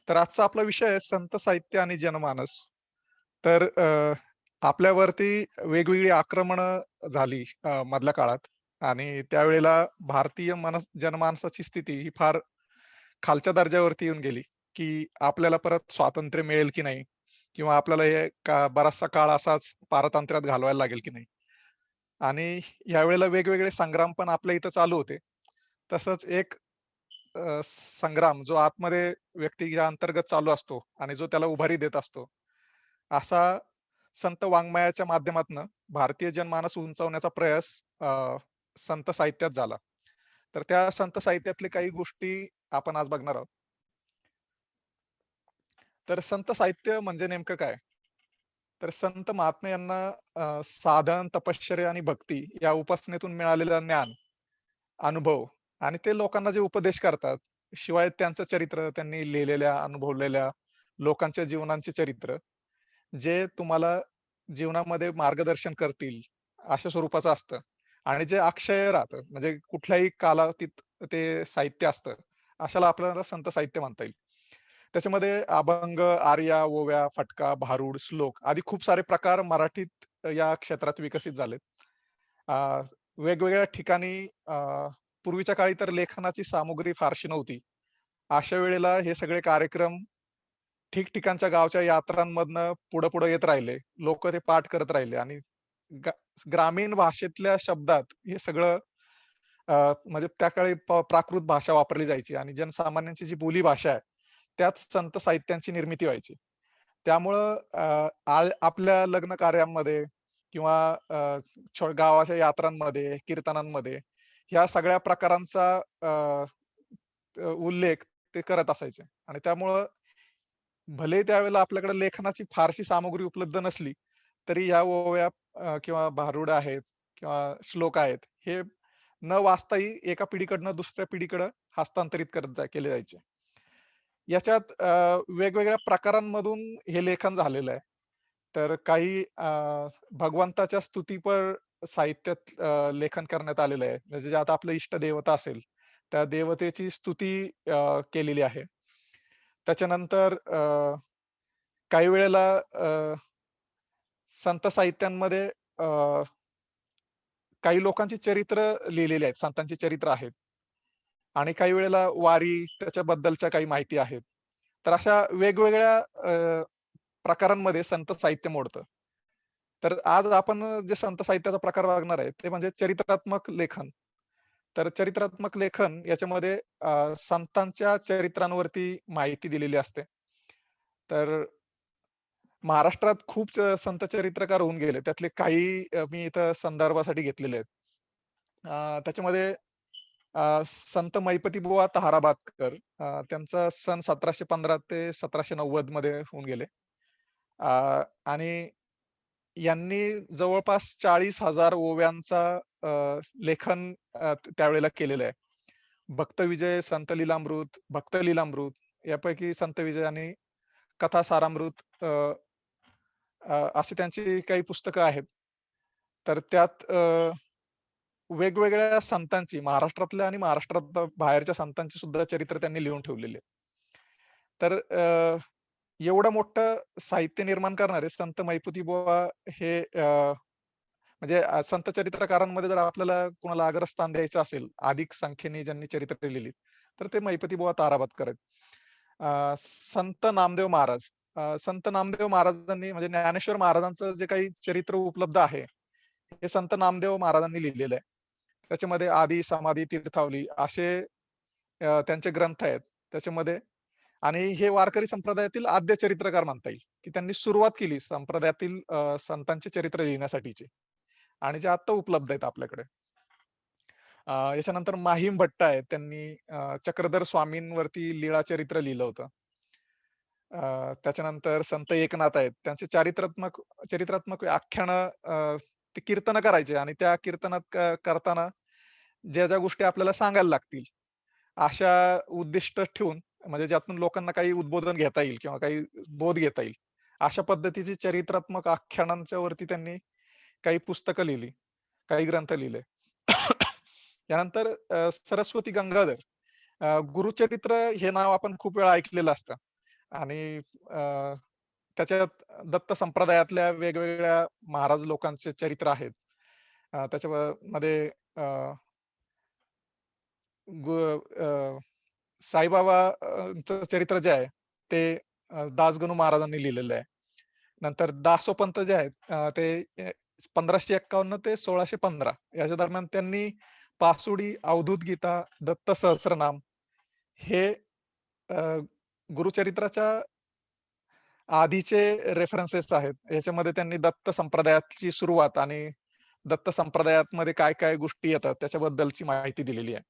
तर आजचा आपला विषय आहे संत साहित्य आणि जनमानस. तर आपल्यावरती वेगवेगळी आक्रमणं झाली मधल्या काळात आणि त्यावेळेला भारतीय जनमानसाची स्थिती ही फार खालच्या दर्जावरती येऊन गेली, की आपल्याला परत स्वातंत्र्य मिळेल की नाही? किंवा आपल्याला हे बराचसा काळ असाच पारतंत्र्यात घालवायला लागेल की नाही? आणि यावेळेला वेगवेगळे संग्राम पण आपल्या इथं चालू होते. तसंच एक संग्राम जो आतमध्ये व्यक्तीच्या अंतर्गत चालू असतो आणि जो त्याला उभारी देत असतो. असा संत वाङ्मयाच्या माध्यमातनं भारतीय जनमानस उंचावण्याचा प्रयास संत साहित्यात झाला. तर त्या संत साहित्यातल्या काही गोष्टी आपण आज बघणार आहोत. तर संत साहित्य म्हणजे नेमकं काय? तर संत महात्मे यांना साधन, तपश्चर्या आणि भक्ती या उपासनेतून मिळालेलं ज्ञान, अनुभव आणि ते लोकांना जे उपदेश करतात. शिवाय त्यांचं चरित्र, त्यांनी लिहिलेल्या, अनुभवलेल्या लोकांच्या जीवनांचे चरित्र, जे तुम्हाला जीवनामध्ये मार्गदर्शन करतील, अशा स्वरूपाचं असतं आणि जे अक्षय राहतं. म्हणजे कुठल्याही कालावधीत ते साहित्य असतं. अशाला आपल्याला संत साहित्य म्हणता येईल. त्याच्यामध्ये अभंग, आर्या, ओव्या, फटका, भारुड, श्लोक आदी खूप सारे प्रकार मराठीत या क्षेत्रात विकसित झालेत. अ, वेगवेगळ्या ठिकाणी पूर्वीच्या काळी तर लेखनाची सामुग्री फारशी नव्हती. अशा वेळेला हे सगळे कार्यक्रम ठिकठिकाणच्या गावच्या यात्रांमधनं पुढे-पुढे येत राहिले. लोकं ते पाठ करत राहिले आणि ग ग्रामीण भाषेतल्या शब्दात हे सगळं म्हणजे त्या काळी प्राकृत भाषा वापरली जायची आणि जनसामान्यांची जी बोली भाषा आहे, त्यात संत साहित्यांची निर्मिती व्हायची. त्यामुळं आपल्या लग्न कार्यांमध्ये किंवा गावाच्या यात्रांमध्ये, कीर्तनांमध्ये ह्या सगळ्या प्रकारांचा अ, अ, उल्लेख ते करत असायचे आणि त्यामुळं भले त्यावेळेला आपल्याकडे लेखनाची फारशी सामुग्री उपलब्ध नसली, तरी ह्या ओव्या किंवा भारुड आहेत किंवा श्लोक आहेत, हे न वाचताही एका पिढीकडनं दुसऱ्या पिढीकडं हस्तांतरित केले जायचे. याच्यात वेगवेगळ्या प्रकारांमधून हे लेखन झालेलं आहे. तर काही भगवंताच्या स्तुतीपर साहित्यात लेखन करण्यात आलेलं आहे. म्हणजे जे आता आपलं इष्ट देवता असेल, त्या देवतेची स्तुती केलेली आहे. त्याच्यानंतर काही वेळेला संत साहित्यांमध्ये अ, काही लोकांची चरित्र लिहिलेली आहेत, संतांची चरित्र आहेत आणि काही वेळेला वारी त्याच्याबद्दलच्या काही माहिती आहेत. तर अशा वेगवेगळ्या प्रकारांमध्ये संत साहित्य मोडतं. तर आज आपण जे संत साहित्याचा प्रकार बघणार आहे, ते म्हणजे चरित्रात्मक लेखन. तर चरित्रात्मक लेखन याच्यामध्ये संतांच्या चरित्रांवरती माहिती दिलेली असते. तर महाराष्ट्रात खूप संत चरित्रकार होऊन गेले. त्यातले काही मी इथं संदर्भासाठी घेतलेले आहेत. त्याच्यामध्ये संत मैपतीबुवा ताराबातकर त्यांचा सन 1715 ते 1790 मध्ये होऊन गेले. आणि यांनी जवळपास 40,000 ओव्यांचा लेखन त्यावेळेला केलेलं आहे. भक्तविजय, संत लीलामृत, भक्त लीलामृत यापैकी संत विजय आणि कथा सारामृत अशी त्यांची काही पुस्तकं आहेत. तर त्यात वेगवेगळ्या संतांची महाराष्ट्रातल्या आणि महाराष्ट्रात बाहेरच्या संतांची सुद्धा चरित्र त्यांनी लिहून ठेवलेली आहेत. तर एवढं मोठं साहित्य निर्माण करणारे संत मैपुतीबुवा हे म्हणजे संत चरित्रकारांमध्ये जर आपल्याला कुणाला अग्रस्थान द्यायचं असेल, अधिक संख्येने ज्यांनी चरित्र लिहिली, तर ते मैपतीबुवा ताराबातकर आहेत. संत नामदेव महाराज संत नामदेव महाराजांनी म्हणजे ज्ञानेश्वर महाराजांचं जे काही चरित्र उपलब्ध आहे, हे संत नामदेव महाराजांनी लिहिलेलं आहे. त्याच्यामध्ये आदी, समाधी, तीर्थावली असे त्यांचे ग्रंथ आहेत. त्याच्यामध्ये आणि हे वारकरी संप्रदायातील आद्य चरित्रकार म्हणता येईल, की त्यांनी सुरुवात केली संप्रदायातील संतांचे चरित्र लिहिण्यासाठीची आणि जे आता उपलब्ध आहेत आपल्याकडे. याच्यानंतर माहीम भट्ट आहेत. त्यांनी चक्रधर स्वामींवरती लीळाचरित्र लिहिलं होतं. त्याच्यानंतर संत एकनाथ आहेत. त्यांचे चरित्रात्मक आख्यानं ते कीर्तनं करायचे आणि त्या कीर्तनात करताना ज्या गोष्टी आपल्याला सांगायला लागतील, अशा उद्दिष्ट ठेवून म्हणजे ज्यातून लोकांना काही उद्बोधन घेता येईल किंवा काही बोध घेता येईल. अशा पद्धतीची चरित्रात्मक आख्यानांच्या वरती त्यांनी काही पुस्तकं लिहिली, काही ग्रंथ लिहिले. यानंतर सरस्वती गंगाधर गुरुचरित्र हे नाव आपण खूप वेळा ऐकलेलं असतं. आणि अ, त्याच्यात दत्त संप्रदायातल्या वेगवेगळ्या महाराज लोकांचे चरित्र आहेत. त्याच्यामध्ये अ, गु अ, साईबाबा चं चरित्र जे आहे ते दासगणू महाराजांनी लिहिलेलं आहे. नंतर दासोपंत जे आहेत ते 1551 ते 1615 याच्या दरम्यान त्यांनी पासुडी, अवधूत गीता, दत्त सहस्त्रनाम हे अ, गुरुचरित्राच्या आधीचे रेफरन्सेस आहेत. याच्यामध्ये त्यांनी दत्त संप्रदायाची सुरुवात आणि दत्त संप्रदायामध्ये काय-काय गोष्टी येतात त्याच्याबद्दलची माहिती दिलेली आहे.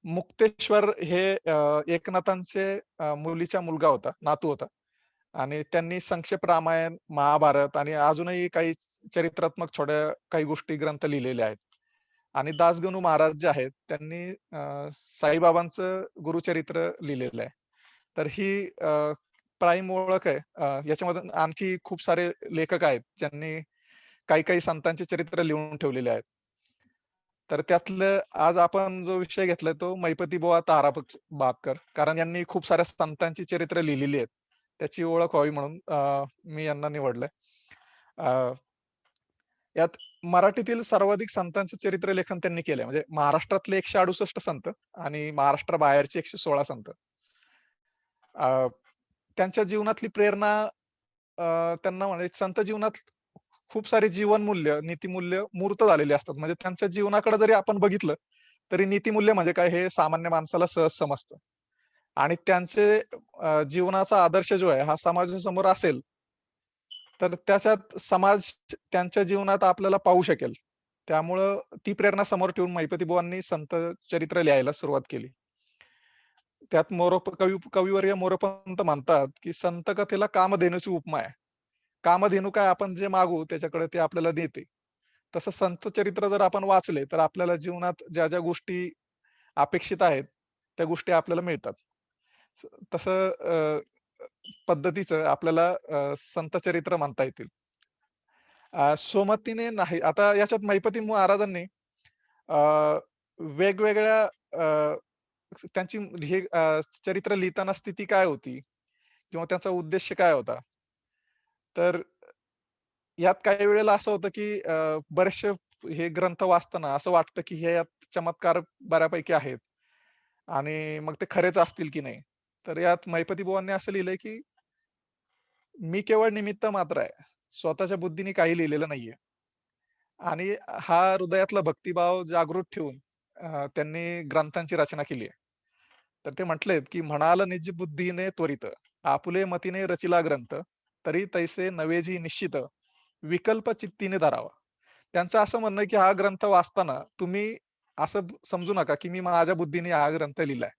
मुक्तेश्वर हे एकनाथांचे मुलीचा मुलगा होता, नातू होता आणि त्यांनी संक्षेप रामायण, महाभारत आणि अजूनही काही चरित्रात्मक छोट्या काही गोष्टी ग्रंथ लिहिलेले आहेत. आणि दासगणू महाराज जे आहेत त्यांनी साईबाबांचं गुरुचरित्र लिहिलेलं आहे. तर ही प्राईम ओळख आहे. याच्यामध्ये आणखी खूप सारे लेखक आहेत, ज्यांनी काही-काही संतांचे चरित्र लिहून ठेवलेले आहेत. तर त्यातलं आज आपण जो विषय घेतलाय तो मैपती बुवा ताराबादकर. कारण यांनी खूप साऱ्या संतांची चरित्र लिहिलेली आहेत. त्याची ओळख व्हावी म्हणून मी यांना निवडलंय. अ, यात मराठीतील सर्वाधिक संतांचं चरित्रलेखन त्यांनी केलंय. म्हणजे महाराष्ट्रातले 168 संत आणि महाराष्ट्राबाहेरचे 116 संत. अ, त्यांच्या जीवनातली प्रेरणा त्यांना म्हणायचं संत जीवनात खूप सारे जीवनमूल्य, नीतिमूल्य मूर्त झालेले असतात. म्हणजे त्यांच्या जीवनाकडे जरी आपण बघितलं, तरी नीतिमूल्य म्हणजे काय हे सामान्य माणसाला सहज समजतं. आणि त्यांचे जीवनाचा आदर्श जो आहे हा समाजासमोर असेल, तर त्याच्यात समाज त्यांच्या जीवनात आपल्याला पाहू शकेल. त्यामुळं ती प्रेरणा समोर ठेवून महिपती बुवांनी संत चरित्र लिहायला सुरुवात केली. त्यात कविवर्य मोरोपंत म्हणतात, की संत कथेला कामधेनूची उपमा आहे. कामधेनू काय आपण जे मागू त्याच्याकडे ते आपल्याला देते. तसं संत चरित्र जर आपण वाचले, तर आपल्याला जीवनात ज्या-ज्या गोष्टी अपेक्षित आहेत, त्या गोष्टी आपल्याला मिळतात. स तसं पद्धतीचं आपल्याला संत चरित्र म्हणता येतील. सोमतीने नाही आता याच्यात महिपती महाराजांनी अ, वेगवेगळ्या त्यांची हे चरित्र लिहिताना स्थिती काय होती किंवा त्याचा उद्देश काय होता? तर यात काही वेळेला असं होतं, की बरेचसे हे ग्रंथ वाचताना असं वाटतं, की हे यात चमत्कार बऱ्यापैकी आहेत आणि मग ते खरेच असतील की नाही. तर यात महिपती बुवांनी असं लिहिलंय, की "मी केवळ निमित्त मात्र आहे. स्वतःच्या बुद्धीने काही लिहिलेलं नाहीये." आणि हा हृदयातला भक्तिभाव जागृत ठेवून त्यांनी ग्रंथांची रचना केली आहे. तर ते म्हटलेत, की "म्हणाल निज बुद्धीने त्वरित, आपुले मतीने रचिला ग्रंथ, तरी तैसे नवेजी निश्चित, विकल्प चित्तीने धरावा." त्यांचं असं म्हणणं आहे, की हा ग्रंथ वाचताना तुम्ही असं समजू नका, की मी माझ्या बुद्धीने हा ग्रंथ लिहिलाय.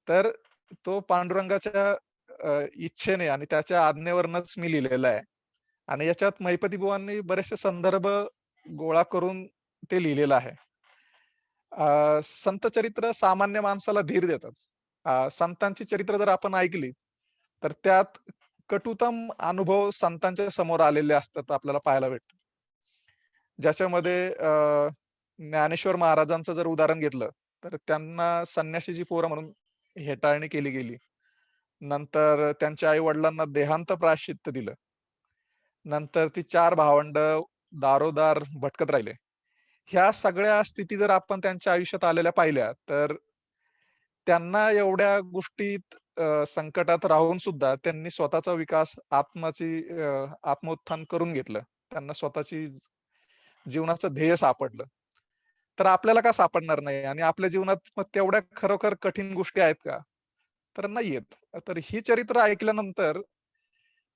तर तो पांडुरंगाच्या इच्छेने आणि त्याच्या आज्ञेवरनच मी लिहिलेला आहे. आणि याच्यात महिपती बुवांनी बरेचसे संदर्भ गोळा करून ते लिहिलेलं आहे. संत चरित्र सामान्य माणसाला धीर देतात. संतांची चरित्र जर आपण ऐकली, तर त्यात कटुतम अनुभव संतांच्या समोर आलेले असतात आपल्याला पाहायला भेटतात. ज्याच्यामध्ये ज्ञानेश्वर महाराजांचं जर उदाहरण घेतलं, तर त्यांना संन्याशीची पोरं म्हणून हेटाळणी केली गेली. नंतर त्यांच्या आई-वडिलांना देहांत प्रायश्चित्त दिलं. नंतर ती 4 भावंड दारोदार भटकत राहिले. ह्या सगळ्या स्थिती जर आपण त्यांच्या आयुष्यात आलेल्या पाहिल्या, तर त्यांना एवढ्या गोष्टीत संकटात राहून सुद्धा त्यांनी स्वतःचा विकास आत्मोत्थान करून घेतलं. त्यांना स्वतःची जीवनाचं ध्येय सापडलं. तर आपल्याला का सापडणार नाही? आणि आपल्या जीवनात मग तेवढ्या खरोखर कठीण गोष्टी आहेत का? तर नाहीयेत. तर ही चरित्र ऐकल्यानंतर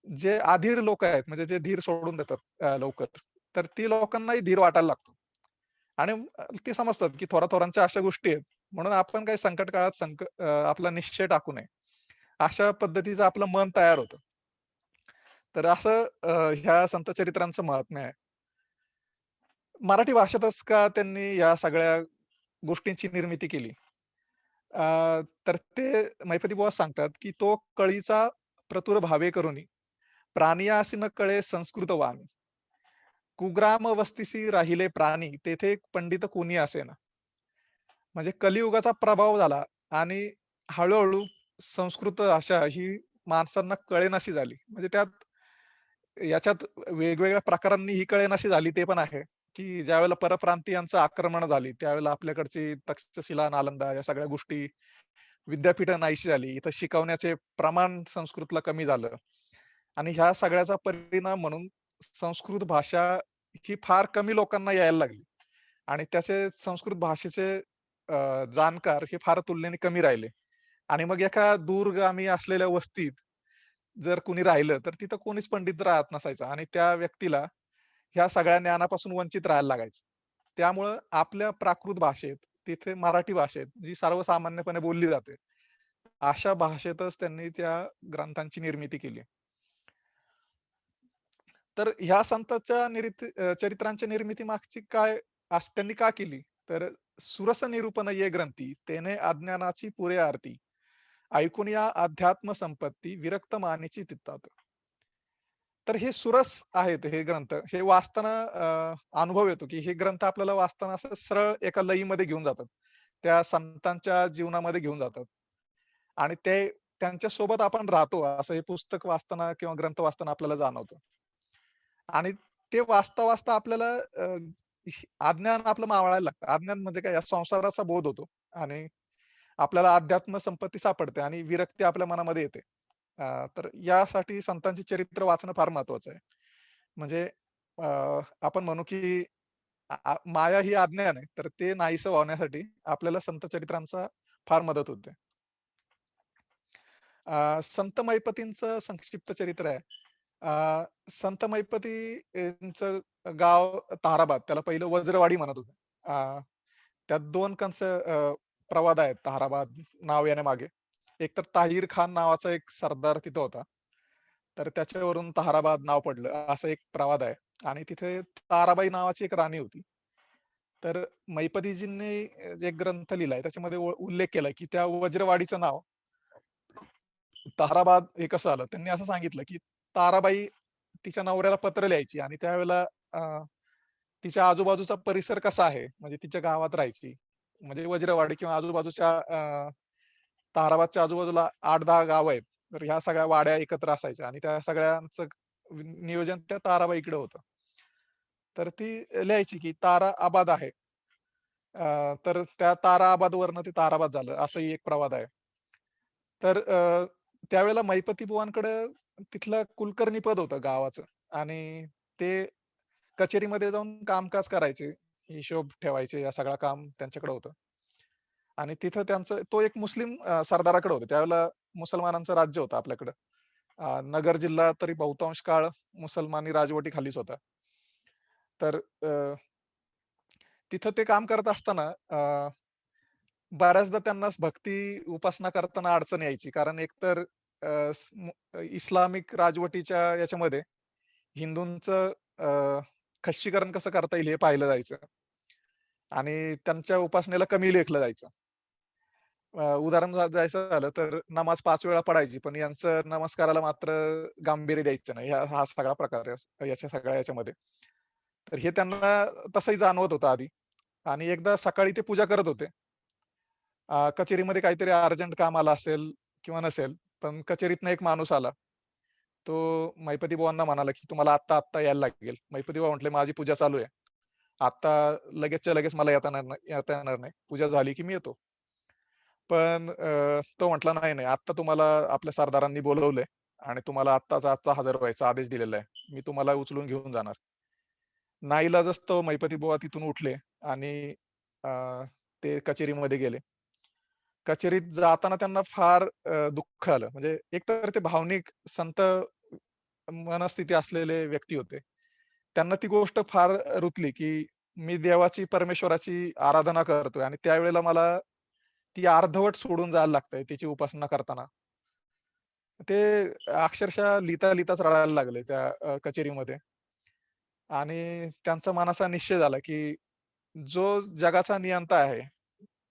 जे अधीर लोक आहेत, म्हणजे जे धीर सोडून देतात लवकर, तर ती लोकांनाही धीर वाटायला लागतो. आणि ते समजतात, की थोराथोरांच्या अशा गोष्टी आहेत. म्हणून आपण काही संकट काळात आपला निश्चय टाकू नये. अशा पद्धतीचं आपलं मन तयार होतं. तर असं ह्या संत चरित्रांचं महात्म्य आहे. मराठी भाषेतच का त्यांनी या सगळ्या गोष्टींची निर्मिती केली? तर ते मैपती बुवा सांगतात, की "तो कळीचा प्रतुर भावे करुनी, प्राणियासी न कळे संस्कृत वाणी. कुग्राम वस्तीसी राहिले प्राणी, तेथे पंडित कोणी असेना." म्हणजे कलियुगाचा प्रभाव झाला आणि हळू-हळू संस्कृत भाषा ही माणसांना कळेनाशी झाली. म्हणजे याच्यात वेगवेगळ्या प्रकारांनी ही कळेनाशी झाली ते पण आहे, की ज्यावेळेला परप्रांतीयांचं आक्रमण झाली, त्यावेळेला आपल्याकडची तक्षशिला, नालंदा या सगळ्या गोष्टी विद्यापीठं नाहीशी झाली. इथं शिकवण्याचे प्रमाण संस्कृतला कमी झालं आणि ह्या सगळ्याचा परिणाम म्हणून संस्कृत भाषा ही फार कमी लोकांना यायला लागली आणि त्याचे संस्कृत भाषेचे जाणकार हे फार तुलनेने कमी राहिले आणि मग एका दूरगामी असलेल्या वस्तीत जर कोणी राहिलं, तर तिथं कोणीच पंडित राहत नसायचा आणि त्या व्यक्तीला ह्या सगळ्या ज्ञानापासून वंचित राहायला लागायचं. त्यामुळं आपल्या प्राकृत भाषेत, तिथे मराठी भाषेत, जी सर्वसामान्यपणे बोलली जाते, अशा भाषेतच त्यांनी त्या ग्रंथांची निर्मिती केली. तर ह्या संतांच्या चरित्रांच्या निर्मिती मागची काय त्यांनी का केली? तर "सुरस निरूपण ये ग्रंथी, तेने अज्ञानाची पुरे आरती. ऐकून या अध्यात्म संपत्ती, विरक्त मानेची चित्तात." तर हे सुरस आहेत हे ग्रंथ. हे वाचताना अनुभव येतो, की हे ग्रंथ आपल्याला वाचताना असं सरळ एका लयीमध्ये घेऊन जातात. त्या संतांच्या जीवनामध्ये घेऊन जातात. आणि त्यांच्या सोबत आपण राहतो असं हे पुस्तक वाचताना किंवा ग्रंथ वाचताना आपल्याला जाणवतं. आणि ते वाचता आपल्याला अज्ञान आपलं मावळायला लागतं. अज्ञान म्हणजे काय? या संसाराचा बोध होतो आणि आपल्याला अध्यात्म संपत्ती सापडते आणि विरक्ती आपल्या मनामध्ये येते. तर यासाठी संतांची चरित्र वाचणं फार महत्वाचं आहे. म्हणजे अ, आपण म्हणू की माया ही अज्ञान आहे. तर ते नाहीसं होण्यासाठी आपल्याला संत चरित्रांचा फार मदत होते. संत मैपतींचं संक्षिप्त चरित्र आहे. संत मैपती यांचं गाव ताराबाद. त्याला पहिलं वज्रवाडी म्हणत होते. त्यात 2 प्रवाद आहेत ताराबाद नाव येण्यामागे. एक तर ताहीर खान नावाचा एक सरदार तिथं होता. तर त्याच्यावरून ताराबाद नाव पडलं असं एक प्रवाद आहे. आणि तिथे ताराबाई नावाची एक राणी होती. तर मैपतीजींनी जे ग्रंथ लिहिलाय त्याच्यामध्ये उल्लेख केलाय, की त्या वज्रवाडीचं नाव ताराबाद हे कसं आलं? त्यांनी असं सांगितलं, की ताराबाई तिच्या नवऱ्याला पत्र लिहायची आणि त्यावेळेला अ, तिच्या आजूबाजूचा परिसर कसा आहे? म्हणजे तिच्या गावात राहायची. म्हणजे वज्रवाडी किंवा आजूबाजूच्या ताराबादच्या आजूबाजूला 8-10 गावं आहेत. तर ह्या सगळ्या वाड्या एकत्र असायच्या आणि त्या सगळ्यांचं नियोजन त्या ताराबाईकडे होतं. तर ती लिहायची, की तारा आबाद आहे. तर त्या तारा आबादवरनं ते ताराबाद झालं असंही एक प्रवाद आहे. तर त्यावेळेला महिपती बुवांकडं तिथलं कुलकर्णी पद होतं गावाचं आणि ते कचेरीमध्ये जाऊन कामकाज करायचे. हिशोब ठेवायचे, या सगळं काम त्यांच्याकडे होतं. आणि तिथं तो एक मुस्लिम सरदाराकडे होता. त्यावेळेला मुसलमानांचं राज्य होतं आपल्याकडं. नगर जिल्हा तरी बहुतांश काळ मुसलमानी राजवटीखालीच होता. तर तिथं ते काम करत असताना बऱ्याचदा त्यांना भक्ती उपासना करताना अडचण यायची. कारण एकतर इस्लामिक राजवटीच्या याच्यामध्ये हिंदूंचं खच्चीकरण कसं करता येईल हे पाहिलं जायचं आणि त्यांच्या उपासनेला कमी लेखलं जायचं. उदाहरण द्यायचं झालं तर नमाज 5 वेळा पडायची, पण यांचं नमस्काराला मात्र गांभीर्य द्यायचं नाही. हा सगळा प्रकार आहे याच्या सगळ्या याच्यामध्ये. तर हे त्यांना तसंही जाणवत होतं आधी आणि एकदा सकाळी ते पूजा करत होते. कचेरीमध्ये काहीतरी अर्जंट काम आलं असेल किंवा नसेल, पण कचेरीतनं एक माणूस आला. तो महिपती बुवांना म्हणाला, की "तुम्हाला आत्ता यायला लागेल." महिपती बुवा म्हटले, "माझी पूजा चालू आहे. आता लगेचच्या लगेच मला येता येणार नाही. पूजा झाली की मी येतो." पण तो म्हटला, "नाही, नाही. आत्ता तुम्हाला आपल्या सरदारांनी बोलवलंय आणि तुम्हाला आत्ताच्या आत्ता हजर व्हायचा आदेश दिलेला आहे. मी तुम्हाला उचलून घेऊन जाणार." नाईलाजास्तव महिपती बुवा तिथून उठले आणि अ, ते कचेरीमध्ये गेले. कचेरीत जाताना त्यांना फार दुःख आलं. म्हणजे एकतर ते भावनिक संत मनस्थिती असलेले व्यक्ती होते. त्यांना ती गोष्ट फार रुतली, की मी देवाची, परमेश्वराची आराधना करतोय आणि त्यावेळेला मला ती अर्धवट सोडून जायला लागतंय त्याची उपासना करताना. ते अक्षरशः लिहिता-लिहिताच रडायला लागले त्या कचेरीमध्ये आणि त्यांचा मनाचा निश्चय झाला, की जो जगाचा नियंता आहे,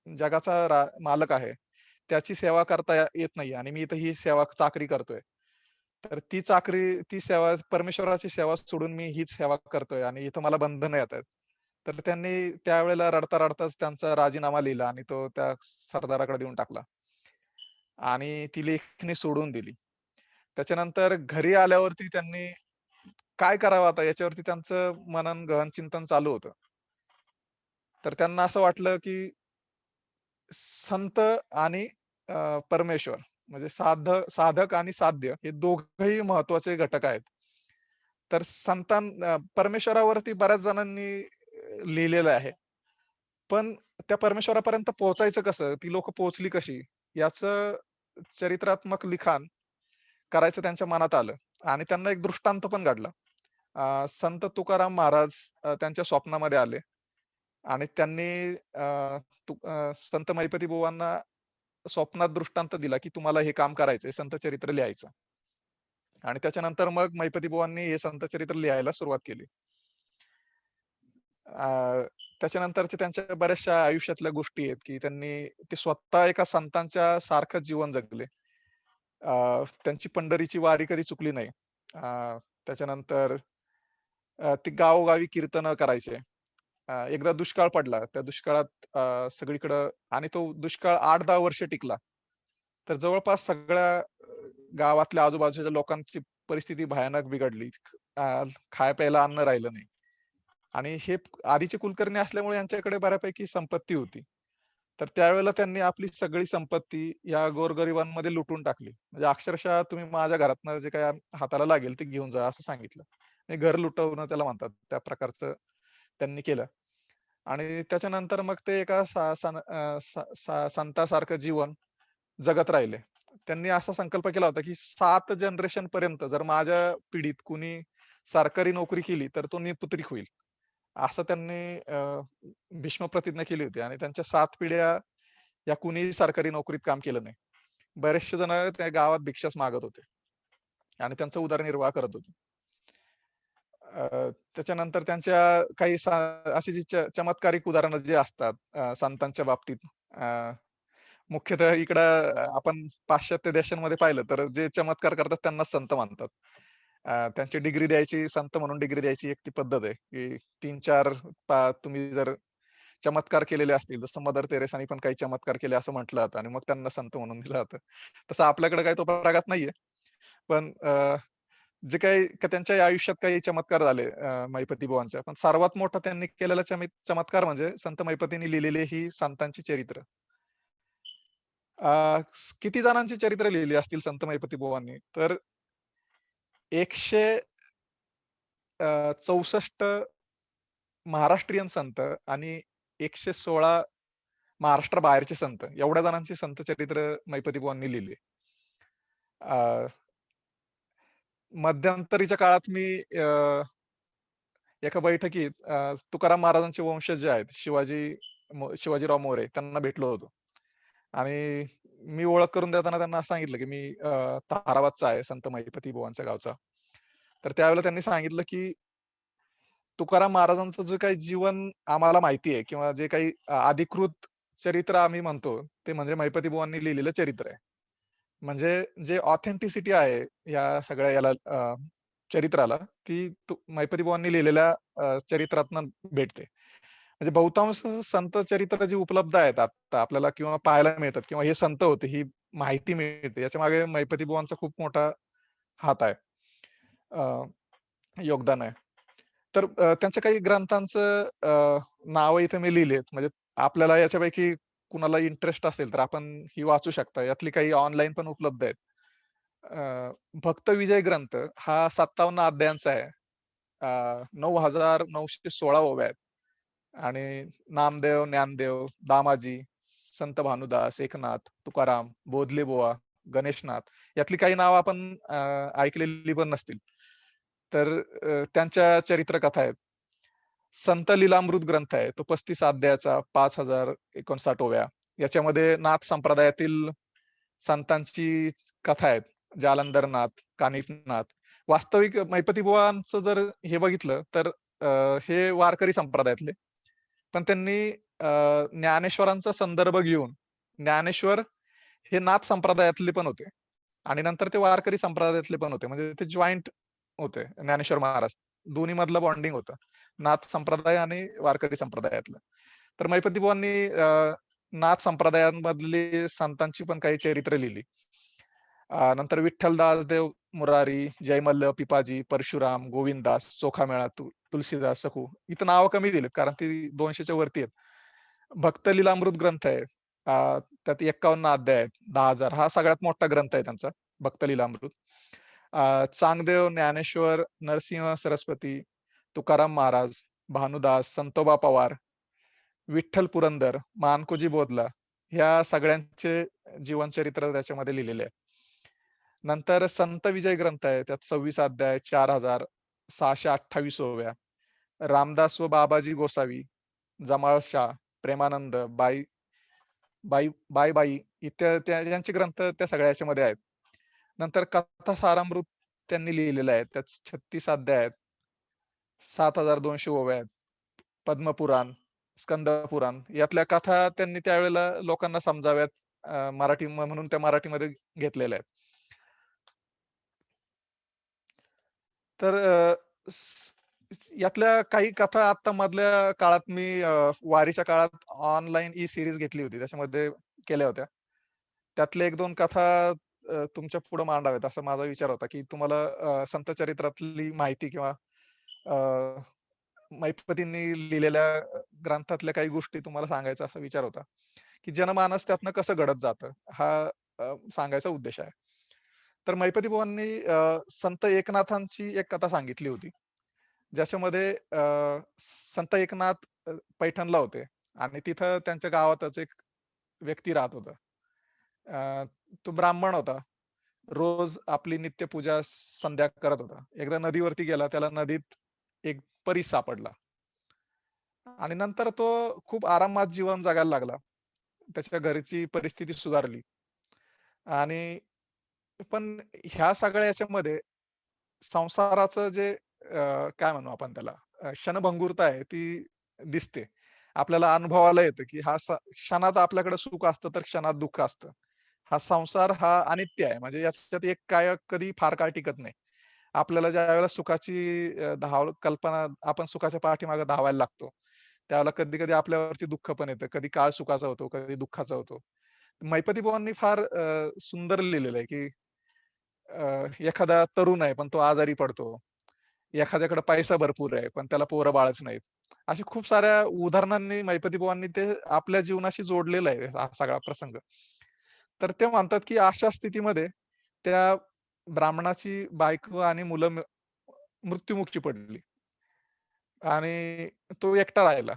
जगाचा मालक आहे, त्याची सेवा करता येत नाही आणि मी इथं ही सेवा चाकरी करतोय. तर ती सेवा परमेश्वराची सेवा सोडून मी हीच सेवा करतोय आणि इथं मला बंधनं येतायत. तर त्यांनी त्यावेळेला रडता-रडताच त्यांचा राजीनामा लिहिला आणि तो त्या सरदाराकडे देऊन टाकला. आणि ती लेखणी सोडून दिली. त्याच्यानंतर घरी आल्यावरती त्यांनी काय करावं आता याच्यावरती त्यांचं मनन गहन चिंतन चालू होतं. तर त्यांना असं वाटलं, की संत आणि परमेश्वर म्हणजे साधक आणि साध्य हे दोघंही महत्त्वाचे घटक आहेत. तर परमेश्वरावरती बऱ्याच जणांनी लिहिलेलं आहे. पण त्या परमेश्वरापर्यंत पोहोचायचं कसं? ती लोकं पोहोचली कशी? याचं चरित्रात्मक लिखाण करायचं त्यांच्या मनात आलं आणि त्यांना एक दृष्टांत पण घडला. संत तुकाराम महाराज त्यांच्या स्वप्नामध्ये आले आणि त्यांनी संत महिपती बुवांना स्वप्नात दृष्टांत दिला, की तुम्हाला हे काम करायचंय, संत चरित्र लिहायचं. आणि त्याच्यानंतर मग महिपती बुवांनी हे संत चरित्र लिहायला सुरुवात केली. त्याच्यानंतरच्या त्यांच्या बऱ्याचशा आयुष्यातल्या गोष्टी आहेत, की त्यांनी ते स्वतः एका संतांच्या सारखंच जीवन जगले. त्यांची पंढरीची वारी कधी चुकली नाही. त्याच्यानंतर ते गावोगावी कीर्तनं करायचे. एकदा दुष्काळ पडला. त्या दुष्काळात सगळीकडं आणि तो दुष्काळ 8-10 वर्ष टिकला. तर जवळपास सगळ्या गावातल्या आजूबाजूच्या लोकांची परिस्थिती भयानक बिघडली. खाय-प्यायला अन्न राहिलं नाही. आणि हे आधीचे कुलकर्णी असल्यामुळे यांच्याकडे बऱ्यापैकी संपत्ती होती. तर त्यावेळेला त्यांनी आपली सगळी संपत्ती या गोरगरिबांमध्ये लुटून टाकली. म्हणजे अक्षरशः तुम्ही माझ्या घरातनं जे काही हाताला लागेल ते घेऊन जा असं सांगितलं. हे घर लुटवणं त्याला म्हणतात. त्या प्रकारचं त्यांनी केलं. आणि त्याच्यानंतर मग ते एका सा सन अ, स स संतासारखं जीवन जगत राहिले. त्यांनी असा संकल्प केला होता, की 7 जनरेशन पर्यंत जर माझ्या पिढीत कुणी सरकारी नोकरी केली, तर तो निपुत्रिक होईल. असं त्यांनी भीष्म प्रतिज्ञा केली होती आणि त्यांच्या 7 पिढ्या या कुणीही सरकारी नोकरीत काम केलं नाही. बरेचसे जण त्या गावात भिक्षाच मागत होते आणि त्यांचा उदरनिर्वाह करत होते. त्याच्यानंतर त्यांच्या काही अशी जी चमत्कारिक उदाहरणं जी असतात संतांच्या बाबतीत मुख्यतः इकडं आपण पाश्चात्य देशांमध्ये पाहिलं तर जे चमत्कार करतात त्यांनाच संत मानतात. त्यांची डिग्री द्यायची, संत म्हणून डिग्री द्यायची एक ती पद्धत आहे, की 3-4 तुम्ही जर चमत्कार केलेले असतील, जसं मदर तेरेसांनी पण काही चमत्कार केले असं म्हटलं जातं आणि मग त्यांना संत म्हणून दिलं जातं. तसं आपल्याकडे काही तो प्रघात नाहीये. पण जे काही त्यांच्या आयुष्यात काही चमत्कार झाले महिपती बुवांच्या, पण सर्वात मोठा त्यांनी केलेला चमत्कार म्हणजे संत महिपतींनी लिहिलेली ही संतांची चरित्र. किती जणांची चरित्र लिहिली असतील संत महिपती बुवांनी? तर 164 महाराष्ट्रीयन संत आणि 116 महाराष्ट्राबाहेरचे संत, एवढ्या जणांची संत चरित्र महिपती बुवांनी लिहिली. अ, मध्यंतरीच्या काळात मी एका बैठकीत तुकाराम महाराजांचे वंशज जे आहेत, शिवाजीराव मोरे त्यांना भेटलो होतो. आणि मी ओळख करून देताना त्यांना असं सांगितलं, की मी तारावादचा आहे, संत महिपती बुवांच्या गावचा. तर त्यावेळेला त्यांनी सांगितलं, की तुकाराम महाराजांचं जे काही जीवन आम्हाला माहिती आहे किंवा जे काही अधिकृत चरित्र आम्ही म्हणतो, ते म्हणजे महिपती बुवांनी लिहिलेलं चरित्र आहे. म्हणजे जे ऑथेंटिसिटी आहे या सगळ्या याला चरित्राला, ती महिपती बुवांनी लिहिलेल्या चरित्रातनं भेटते. म्हणजे बहुतांश संत चरित्र जी उपलब्ध आहेत आता आपल्याला किंवा पाहायला मिळतात किंवा हे संत होते ही माहिती मिळते. याच्यामागे महिपती बुवांचा खूप मोठा हात आहे. योगदान आहे. तर त्यांच्या काही ग्रंथांचं नावं इथे मी लिहिलीत. म्हणजे आपल्याला याच्यापैकी कुणाला इंटरेस्ट असेल तर आपण ही वाचू शकता. यातली काही ऑनलाईन पण उपलब्ध आहेत. भक्त विजय ग्रंथ हा 57 अध्यायांचा आहे. 9,916 ओव्या आहेत. आणि नामदेव, ज्ञानदेव, दामाजी, संत भानुदास, एकनाथ, तुकाराम, बोधलेबुवा, गणेशनाथ यातली काही नावं आपण ऐकलेली पण नसतील. तर त्यांच्या चरित्रकथा आहेत. संत लीलामृत ग्रंथ आहे. तो 35 अध्यायाचा 5,059 ओव्या. याच्यामध्ये नाथ संप्रदायातील संतांची कथा आहेत. जालंधरनाथ, कानिफनाथ. वास्तविक महिपती बुवांचं जर हे बघितलं तर हे वारकरी संप्रदायातले. पण त्यांनी ज्ञानेश्वरांचा संदर्भ घेऊन ज्ञानेश्वर हे नाथ संप्रदायातले पण होते आणि नंतर ते वारकरी संप्रदायातले पण होते. म्हणजे ते जॉइंट होते ज्ञानेश्वर महाराज. दोन्ही मधलं बॉन्डिंग होतं. नाथ संप्रदाय आणि वारकरी संप्रदायातलं. तर महिपती बुवांनी नाथ संप्रदायांमधली संतांची पण काही चरित्र लिहिली. नंतर विठ्ठलदास देव मुरारी, जयमल्ल, पिपाजी, परशुराम, गोविंददास, चोखामेळा, तुलसीदास, सखू. इथं नावं कमी दिलीत कारण ती 200च्या वरती आहेत. भक्त लीलामृत ग्रंथ आहे. त्यात 51 अध्याय आहेत. 10,000 हा सगळ्यात मोठा ग्रंथ आहे त्यांचा, भक्त लीलामृत. चांगदेव, ज्ञानेश्वर, नरसिंह सरस्वती, तुकाराम महाराज, भानुदास, संतोबा पवार, विठ्ठल पुरंदर, मानकोजी बोधला ह्या सगळ्यांचे जीवनचरित्र त्याच्यामध्ये लिहिलेले आहे. नंतर संत विजय ग्रंथ आहे. त्यात 26 अध्याय, 4,628 ओव्या. रामदास व बाबाजी गोसावी, जमाळ शाह, प्रेमानंद, बाई यांचे ग्रंथ त्या सगळ्या याच्यामध्ये आहेत. नंतर कथा सारामृत त्यांनी लिहिलेलं आहे. त्यात 36 अध्याय आहेत. 7,200 ओव्या आहेत. पद्मपुराण, स्कंदपुराण यातल्या कथा त्यांनी त्यावेळेला लोकांना समजाव्यात मराठी म्हणून त्या मराठीमध्ये घेतलेल्या आहेत. तर यातल्या काही कथा आता मधल्या काळात मी वारीच्या काळात ऑनलाईन ई सिरीज घेतली होती. त्याच्यामध्ये केल्या होत्या. त्यातल्या 1-2 कथा तुमच्या पुढे मांडाव्यात असा माझा विचार होता, की तुम्हाला संत चरित्रातली माहिती किंवा अ, मैपतींनी लिहिलेल्या ग्रंथातल्या काही गोष्टी तुम्हाला सांगायचा असा विचार होता, की जनमानस त्यातनं कसं घडत जातं हा सांगायचा उद्देश आहे. तर मैपती बुवांनी संत एकनाथांची एक कथा सांगितली होती. ज्याच्यामध्ये संत एकनाथ पैठणला होते आणि तिथं त्यांच्या गावातच एक व्यक्ती राहत होता. तो ब्राह्मण होता. रोज आपली नित्यपूजा संध्या करत होता. एकदा नदीवरती गेला, त्याला नदीत एक परी सापडला आणि नंतर तो खूप आरामात जीवन जगायला लागला. त्याच्या घरची परिस्थिती सुधारली आणि पण ह्या सगळ्या याच्यामध्ये संसाराचं जे काय म्हणू आपण त्याला क्षणभंगुरता आहे ती दिसते. आपल्याला अनुभवाला येतं, की क्षणात आपल्याकडे सुख असतं, तर क्षणात दुःख असतं. हा संसार हा अनित्य आहे. म्हणजे याच्यात एक काळ कधी फार काळ टिकत नाही. आपल्याला ज्यावेळेला सुखाची कल्पना आपण सुखाच्या पाठीमागे धावायला लागतो. त्यावेळेला कधी-कधी आपल्यावरती दुःख पण येतं. कधी काळ सुखाचा होतो, कधी दुःखाचा होतो. मैपती बुवांनी फार सुंदर लिहिलेलं आहे, की एखादा तरुण आहे, पण तो आजारी पडतो. एखाद्याकडे पैसा भरपूर आहे, पण त्याला पोरं-बाळच नाहीत. अशा खूप साऱ्या उदाहरणांनी मैपती बुवांनी ते आपल्या जीवनाशी जोडलेलं आहे हा सगळा प्रसंग. तर ते म्हणतात, की अशा स्थितीमध्ये त्या ब्राह्मणाची बायको आणि मुलं मृत्युमुखी पडली आणि तो एकटा राहिला.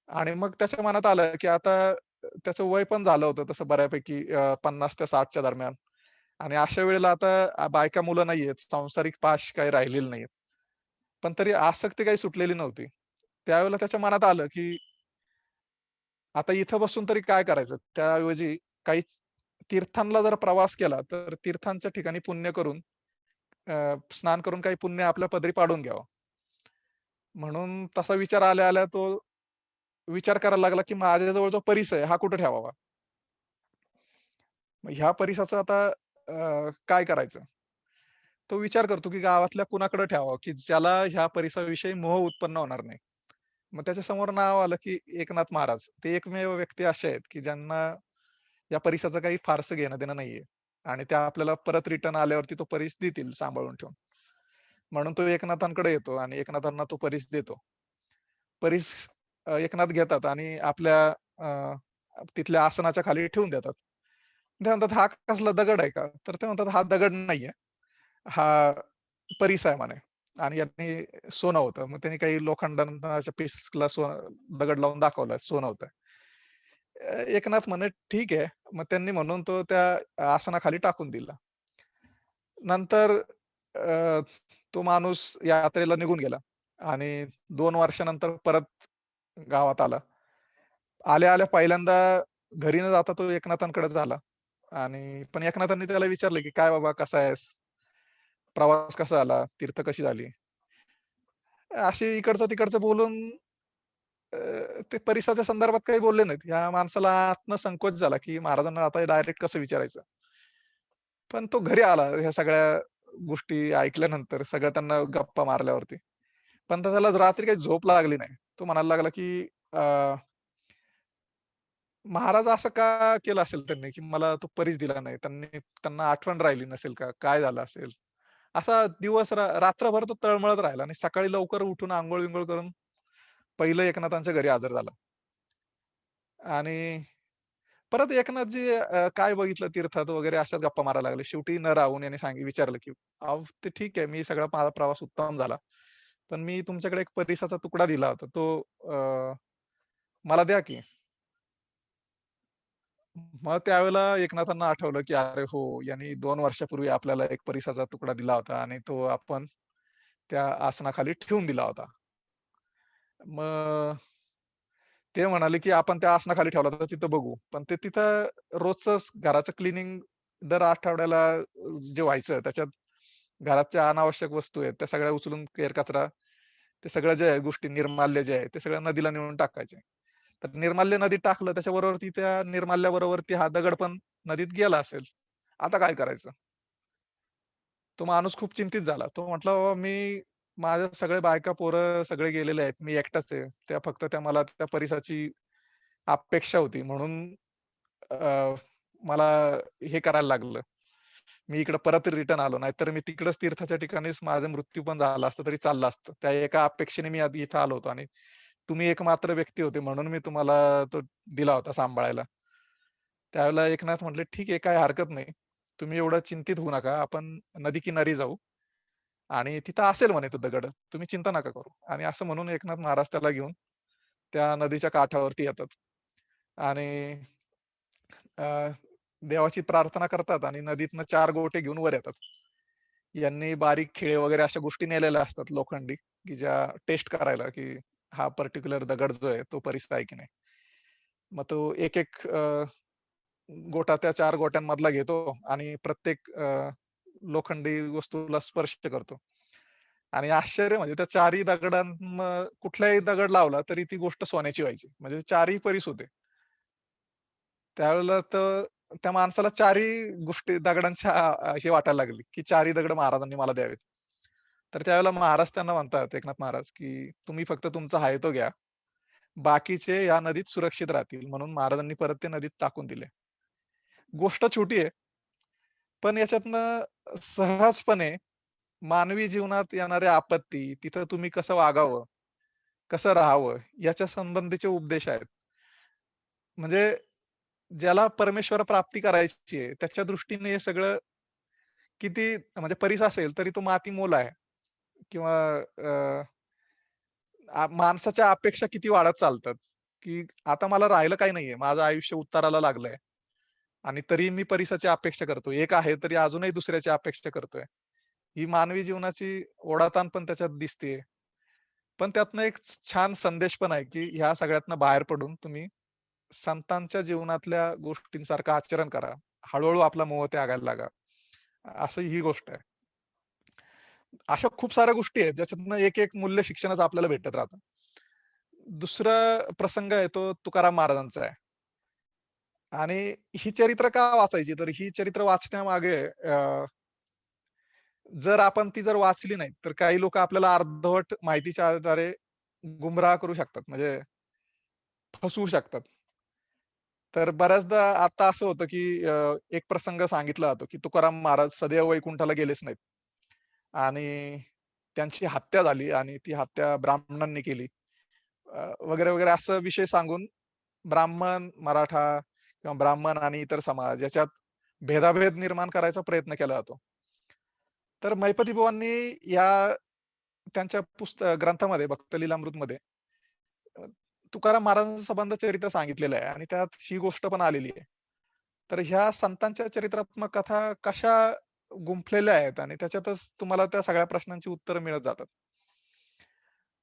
आणि मग त्याच्या मनात आलं, की आता त्याचं वय पण झालं होतं तसं बऱ्यापैकी 50 ते 60च्या दरम्यान. आणि अशा वेळेला आता बायका मुलं नाहीयेत, सांसारिक पाश काही राहिलेलं नाहीयेत. पण तरी आसक्ती काही सुटलेली नव्हती. त्यावेळेला त्याच्या मनात आलं, की आता इथं बसून तरी काय करायचं? त्याऐवजी काही तीर्थांना जर प्रवास केला, तर तीर्थांच्या ठिकाणी पुण्य करून स्नान करून काही पुण्य आपल्या पदरी पाडून घ्यावं. म्हणून तसा विचार आल्या-आल्या तो विचार करायला लागला, की माझ्याजवळ जो परिस आहे, हा कुठे ठेवावा? मग ह्या परिसाचं आता काय करायचं? तो विचार करतो, की गावातल्या कुणाकडे ठेवावं, की ज्याला ह्या परिसराविषयी मोह उत्पन्न होणार नाही. मग त्याच्यासमोर नाव आलं, की एकनाथ महाराज. ते एकमेव व्यक्ती असे आहेत, की ज्यांना या परिसराचं काही फारसं घेणं-देणं नाहीये आणि त्या आपल्याला परत रिटर्न आल्यावरती तो परीस देतील सांभाळून ठेवून. म्हणून तो एकनाथांकडे येतो आणि एकनाथांना तो परीस देतो. परीस एकनाथ घेतात आणि आपल्या तिथल्या आसनाच्या खाली ठेवून देतात. ते म्हणतात, "हा कसला दगड आहे का?" तर ते म्हणतात, "हा दगड नाहीये. हा परीस आहे म्हणे आणि याने सोनं होतं." मग त्यांनी काही लोखंडाच्या पीसला दगड लावून दाखवला, सोनं होतं. एकनाथ म्हणे, "ठीक आहे." मग त्यांनी म्हणून तो त्या आसनाखाली टाकून दिला. नंतर अ, तो माणूस यात्रेला निघून गेला आणि 2 वर्षानंतर परत गावात आला. आल्या-आल्या पहिल्यांदा घरी न जाता तो एकनाथांकडे झाला आणि पण एकनाथांनी त्याला विचारलं, की "काय बाबा कसा आहेस? प्रवास कसा झाला? तीर्थ कशी झाली?" असे इकडचं-तिकडचं बोलून ते परिसराच्या संदर्भात काही बोलले नाहीत. या माणसाला आतनं संकोच झाला, की महाराजांना आता डायरेक्ट कसं विचारायचं? पण तो घरी आला ह्या सगळ्या गोष्टी ऐकल्यानंतर, सगळ्या त्यांना गप्पा मारल्यावरती. पण त्याला रात्री काही झोप लागली नाही. तो म्हणायला लागला, की महाराज असं का केलं असेल त्यांनी, की मला तो परीच दिला नाही? त्यांना आठवण राहिली नसेल का? काय झालं असेल? असा दिवस रात्रभर तो तळमळत राहिला आणि सकाळी लवकर उठून अंघोळ-बिंघोळ करून पहिलं एकनाथांच्या घरी हजर झाला. आणि परत एकनाथजी काय बघितलं तीर्थात वगैरे अशाच गप्पा मारायला लागले. शेवटी न राहून याने विचारलं, की "अहो, ते ठीक आहे, मी सगळा माझा प्रवास उत्तम झाला. पण मी तुमच्याकडे एक परिसाचा तुकडा दिला होता. तो अ, मला द्या की." मग त्यावेळेला एकनाथांना आठवलं, की "अरे हो, यांनी 2 वर्षापूर्वी आपल्याला एक परिसाचा तुकडा दिला होता आणि तो आपण त्या आसनाखाली ठेवून दिला होता." मग ते म्हणाले, की "आपण त्या आसनाखाली ठेवला होता तिथं बघू." पण ते तिथं रोजचंच घराचं क्लीनिंग दर आठवड्याला जे व्हायचं त्याच्यात घराच्या अनावश्यक वस्तू आहेत, त्या सगळ्या उचलून केर-कचरा, ते सगळं जे आहे गोष्टी निर्माल्य जे आहे, ते सगळं नदीला नेऊन टाकायचे. तर निर्माल्य नदीत टाकलं त्याच्याबरोबरती त्या निर्माल्याबरोबरती हा दगड पण नदीत गेला असेल. आता काय करायचं? तो माणूस खूप चिंतित झाला. तो म्हटला, "बाबा माझ्या सगळे बायका, पोरं सगळे गेलेले आहेत. मी एकटाच आहे. फक्त मला त्या परिसाची अपेक्षा होती म्हणून अ, मला हे करायला लागलं. मी इकडे परत रिटर्न आलो. नाहीतर मी तिकडच तीर्थाच्या ठिकाणीच माझा मृत्यू पण झाला असता तरी चाललं असतं. त्या एका अपेक्षेने मी आधी इथं आलो होतो आणि तुम्ही एकमात्र व्यक्ती होते म्हणून मी तुम्हाला तो दिला होता सांभाळायला." त्यावेळेला एकनाथ म्हटले, "ठीक आहे, काही हरकत नाही. तुम्ही एवढं चिंतित होऊ नका. आपण नदी किनारी जाऊ आणि तिथं असेल म्हणे तो दगड. तुम्ही चिंता नका करू." आणि असं म्हणून एकनाथ महाराज त्याला घेऊन त्या नदीच्या काठावरती येतात आणि अ, देवाची प्रार्थना करतात आणि नदीतनं 4 गोटे घेऊन वर येतात. यांनी बारीक खिळे वगैरे अशा गोष्टी नेलेल्या असतात लोखंडी, की ज्या टेस्ट करायला, की हा पर्टिक्युलर दगड जो आहे तो परिचित आहे की नाही. मग तो एक-एक गोटा त्या 4 गोट्यांमधला घेतो आणि प्रत्येक लोखंडी वस्तूला स्पर्श करतो. आणि आश्चर्य म्हणजे त्या 4ही कुठलाही दगड लावला तरी ती गोष्ट सोन्याची व्हायची. म्हणजे 4ही परीस होते. त्यावेळेला तर त्या माणसाला 4ही गोष्टी दगडांच्या हे वाटायला लागली, की 4ही दगड महाराजांनी मला द्यावेत. तर त्यावेळेला महाराज त्यांना म्हणतात, एकनाथ महाराज, की "तुम्ही फक्त तुमचा आहे तो घ्या. बाकीचे या नदीत सुरक्षित राहतील." म्हणून महाराजांनी परत ते नदीत टाकून दिले. गोष्ट छोटी आहे, पण याच्यातनं सहजपणे मानवी जीवनात येणाऱ्या आपत्ती, तिथं तुम्ही कसं वागावं, कसं राहावं, याच्या संबंधीचे उपदेश आहेत. म्हणजे ज्याला परमेश्वर प्राप्ती करायची आहे, त्याच्या दृष्टीने हे सगळं किती म्हणजे परीस असेल, तरी तो माती मोल आहे किंवा अ, माणसाच्या अपेक्षा किती वाढत चालतात, की आता मला राहिलं काही नाहीये. माझं आयुष्य उताराला लागलंय आणि तरी मी परीसाची अपेक्षा करतोय. एक आहे तरी अजूनही दुसऱ्याची अपेक्षा करतोय. ही मानवी जीवनाची ओढाताण पण त्याच्यात दिसतीये. पण त्यातनं एक छान संदेश पण आहे, की ह्या सगळ्यातनं बाहेर पडून तुम्ही संतांच्या जीवनातल्या गोष्टींसारखं आचरण करा. हळू आपला मोह त्यागायला लागा. असं ही गोष्ट आहे. अशा खूप साऱ्या गोष्टी आहेत, ज्याच्यातनं एक-एक मूल्य शिक्षणाचं आपल्याला भेटत राहतं. दुसरा प्रसंग आहे तो तुकाराम महाराजांचा आहे आणि ही चरित्र का वाचायची? तर ही चरित्र वाचण्यामागे जर आपण ती वाचली नाही, तर काही लोकं आपल्याला अर्धवट माहितीच्या आधारे गुमराह करू शकतात. म्हणजे फसवू शकतात. तर बऱ्याचदा आता असं होतं, की एक प्रसंग सांगितला जातो, की तुकाराम महाराज सदैव वैकुंठाला गेलेच नाहीत आणि त्यांची हत्या झाली आणि ती हत्या ब्राह्मणांनी केली. वगैरे असा विषय सांगून ब्राह्मण, मराठा किंवा ब्राह्मण आणि इतर समाज याच्यात भेदाभेद निर्माण करायचा प्रयत्न केला जातो. तर महिपती बुवांनी या त्यांच्या ग्रंथामध्ये भक्त लीलामृतमध्ये अ, तुकाराम महाराजांचा संबंध चरित्र सांगितलेलं आहे आणि त्यात ही गोष्ट पण आलेली आहे. तर ह्या संतांच्या चरित्रात्मक कथा कशा गुंफलेल्या आहेत आणि त्याच्यातच तुम्हाला त्या सगळ्या प्रश्नांची उत्तरं मिळत जातात.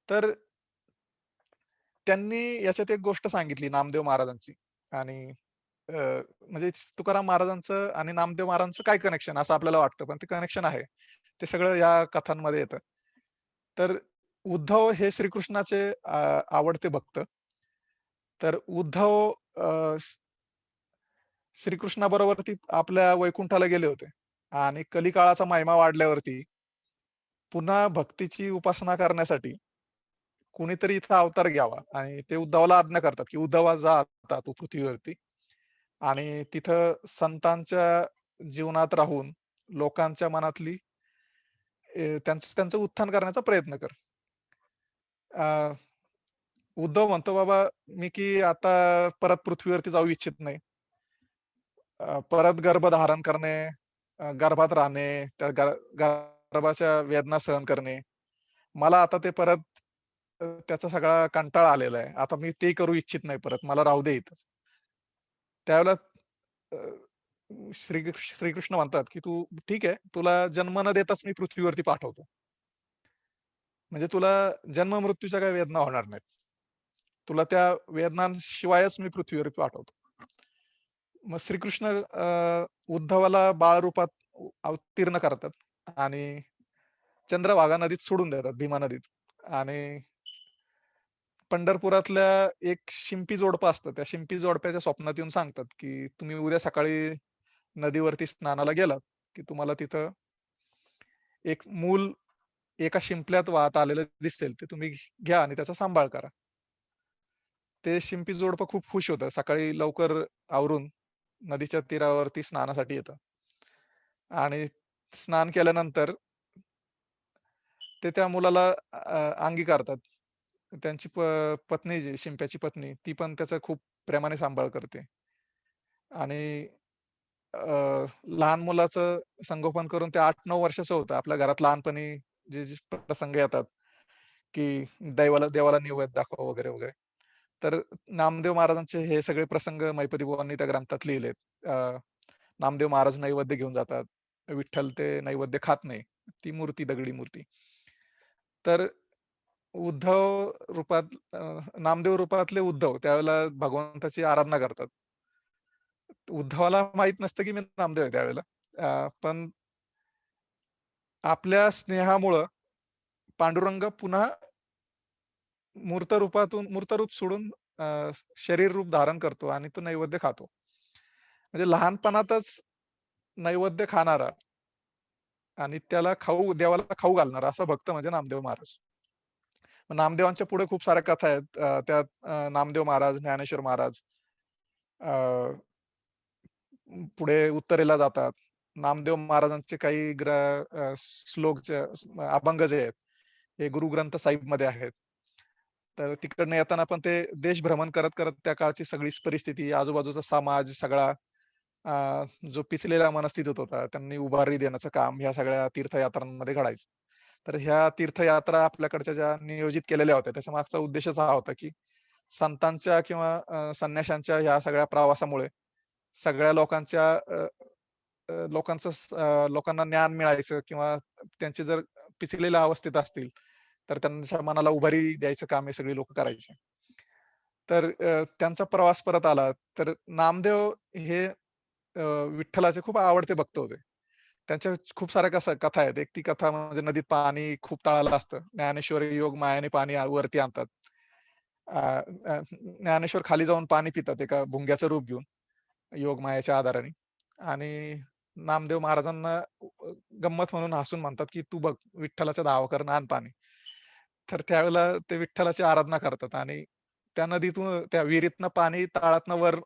तर त्यांनी याच्यात एक गोष्ट सांगितली नामदेव महाराजांची आणि अ, म्हणजे तुकाराम महाराजांचं आणि नामदेव महाराजांचं काय कनेक्शन असं आपल्याला वाटतं, पण ते कनेक्शन आहे. ते सगळं या कथांमध्ये येतं. तर उद्धव हे श्रीकृष्णाचे आवडते भक्त. तर उद्धव श्रीकृष्णाबरोबर ती आपल्या वैकुंठाला गेले होते आणि कलिकाळाचा महिमा वाढल्यावरती पुन्हा भक्तीची उपासना करण्यासाठी कुणीतरी इथं अवतार घ्यावा आणि ते उद्धवाला आज्ञा करतात, की "उद्धवा जा आता तू पृथ्वीवरती आणि तिथं संतांच्या जीवनात राहून लोकांच्या मनातली त्यांचं त्यांचं उत्थान करण्याचा प्रयत्न कर." अ, उद्धव म्हणतो, "बाबा मी की आता परत पृथ्वीवरती जाऊ इच्छित नाही. परत गर्भ धारण करणे, गर्भात राहणे, त्या गर्भाच्या वेदना सहन करणे. मला आता ते परत त्याचा सगळा कंटाळा आलेला आहे. आता मी ते करू इच्छित नाही परत. मला राहू दे इथंच." त्यावेळेला अ, श्रीकृष्ण म्हणतात, की "तू ठीक आहे, तुला जन्म न देताच मी पृथ्वीवरती पाठवतो. म्हणजे तुला जन्म-मृत्यूच्या काही वेदना होणार नाहीत. तुला त्या वेदनांशिवायच मी पृथ्वीवर पाठवतो." मग श्रीकृष्ण उद्धवाला बाळ रूपात अवतीर्ण करतात आणि चंद्रभागा नदीत सोडून देतात, भीमा नदीत. आणि पंढरपुरातल्या एक शिंपी जोडपं असतं. त्या शिंपी जोडप्याच्या स्वप्नात येऊन सांगतात, की तुम्ही उद्या सकाळी नदीवरती स्नानाला गेलात, की तुम्हाला तिथं एक मूल एका शिंपल्यात वाहत आलेलं दिसेल. ते तुम्ही घ्या आणि त्याचा सांभाळ करा. ते शिंपी जोडपं खूप खुश होतं. सकाळी लवकर आवरून नदीच्या तीरावरती स्नानासाठी येतं आणि स्नान केल्यानंतर ते त्या मुलाला अंगीकारतात. त्यांची पत्नी जी शिंप्याची पत्नी, ती पण त्याचा खूप प्रेमाने सांभाळ करते आणि लहान मुलाचं संगोपन करून ते 8-9 वर्षाचं होतं. आपल्या घरात लहानपणी जे प्रसंग येतात, की देवाला नैवेद्य दाखवा वगैरे, वगैरे. तर नामदेव महाराजांचे हे सगळे प्रसंग मैपती बुवांनी त्या ग्रंथात लिहिलेत. नामदेव महाराज नैवेद्य घेऊन जातात. विठ्ठल ते नैवेद्य खात नाही. ती मूर्ती, दगडी मूर्ती. तर उद्धव रूपात नामदेव रूपातले उद्धव त्यावेळेला भगवंताची आराधना करतात. उद्धवाला माहीत नसतं, की मी नामदेव आहे त्यावेळेला. पण आपल्या स्नेहामुळं पांडुरंग पुन्हा मूर्त रूप सोडून शरीर रूप धारण करतो आणि तो नैवेद्य खातो. म्हणजे लहानपणातच नैवेद्य खाणारा आणि त्याला देवाला खाऊ घालणारा असा भक्त म्हणजे नामदेव महाराज. नामदेवांच्या पुढे खूप साऱ्या कथा आहेत. त्यात नामदेव महाराज, ज्ञानेश्वर महाराज अ, पुढे उत्तरेला जातात. नामदेव महाराजांचे काही श्लोक अभंग जे आहेत, हे गुरु ग्रंथ साहिबमध्ये आहेत. तर तिकडनं येताना पण ते देश भ्रमण करत-करत त्या काळची सगळी परिस्थिती, आजूबाजूचा समाज सगळा जो पिचलेल्या मनस्थितीत होता, त्यांनी उभारी देण्याचं काम ह्या सगळ्या तीर्थयात्रांमध्ये घडायचं. तर ह्या तीर्थयात्रा आपल्याकडच्या ज्या नियोजित केलेल्या होत्या, त्याच्या मागचा उद्देशच हा होता, की संतांच्या किंवा संन्याशांच्या ह्या सगळ्या प्रवासामुळे सगळ्या लोकांना ज्ञान मिळायचं किंवा त्यांचे जर पिचलेल्या अवस्थेत असतील, तर त्यांच्या मनाला उभारी द्यायचं काम हे सगळी लोकं करायची. तर त्यांचा प्रवास परत आला. तर नामदेव हे विठ्ठलाचे खूप आवडते भक्त होते. त्यांच्या खूप साऱ्या कथा आहेत. एक ती कथा म्हणजे नदीत पाणी खूप तळाला असतं. ज्ञानेश्वर योग मायेने पाणी वरती आणतात. अ, अ, ज्ञानेश्वर खाली जाऊन पाणी पितात एका भुंग्याचं रूप घेऊन, योग मायेच्या आधाराने आणि नामदेव महाराजांना गंमत म्हणून हसून म्हणतात, की "तू बघ विठ्ठलाच्या धावाकरनं आण पाणी." तर त्यावेळेला ते विठ्ठलाची आराधना करतात आणि त्या नदीतून त्या विहिरीतनं पाणी तळातनं वर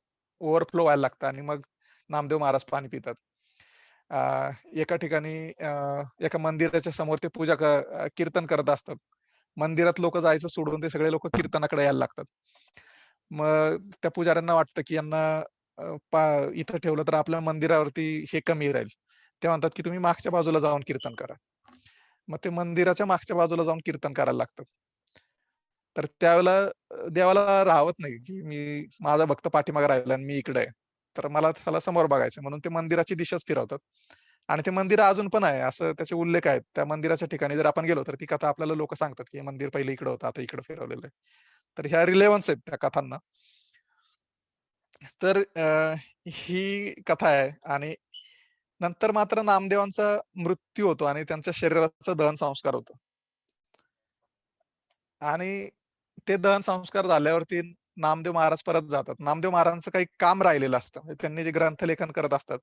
ओव्हरफ्लो व्हायला लागतं आणि मग नामदेव महाराज पाणी पितात. एका ठिकाणी एका मंदिराच्या समोर ते कीर्तन करत असतात. मंदिरात लोकं जायचं सोडून ते सगळे लोकं कीर्तनाकडे यायला लागतात. मग त्या पुजाऱ्यांना वाटतं, की यांना अ, पा इथं ठेवलं तर आपल्या मंदिरावरती हे कमी राहील. ते म्हणतात, की तुम्ही मागच्या बाजूला जाऊन कीर्तन करा. मग ते मंदिराच्या मागच्या बाजूला जाऊन कीर्तन करायला लागतं. तर त्यावेळेला देवाला राहवत नाही, की माझा भक्त पाठीमागे राहिला आणि मी इकडे आहे. तर मला त्याला समोर बघायचं म्हणून ते मंदिराची दिशाच फिरवतात. आणि ते मंदिर अजून पण आहे, असं त्याचे उल्लेख आहेत. त्या मंदिराच्या ठिकाणी जर आपण गेलो, तर ती कथा आपल्याला लोकं सांगतात, की हे मंदिर पहिले इकडं होतं, आता इकडं फिरवलेलं आहे. तर ह्या रिलेव्हन्स आहेत त्या कथांना. तर ही कथा आहे आणि नंतर मात्र नामदेवांचा मृत्यू होतो आणि त्यांच्या शरीराचा दहन संस्कार होतो. आणि ते दहन संस्कार झाल्यावरती नामदेव महाराज परत जातात. नामदेव महाराजांचं काही काम राहिलेलं असतं. म्हणजे त्यांनी जे ग्रंथलेखन करत असतात,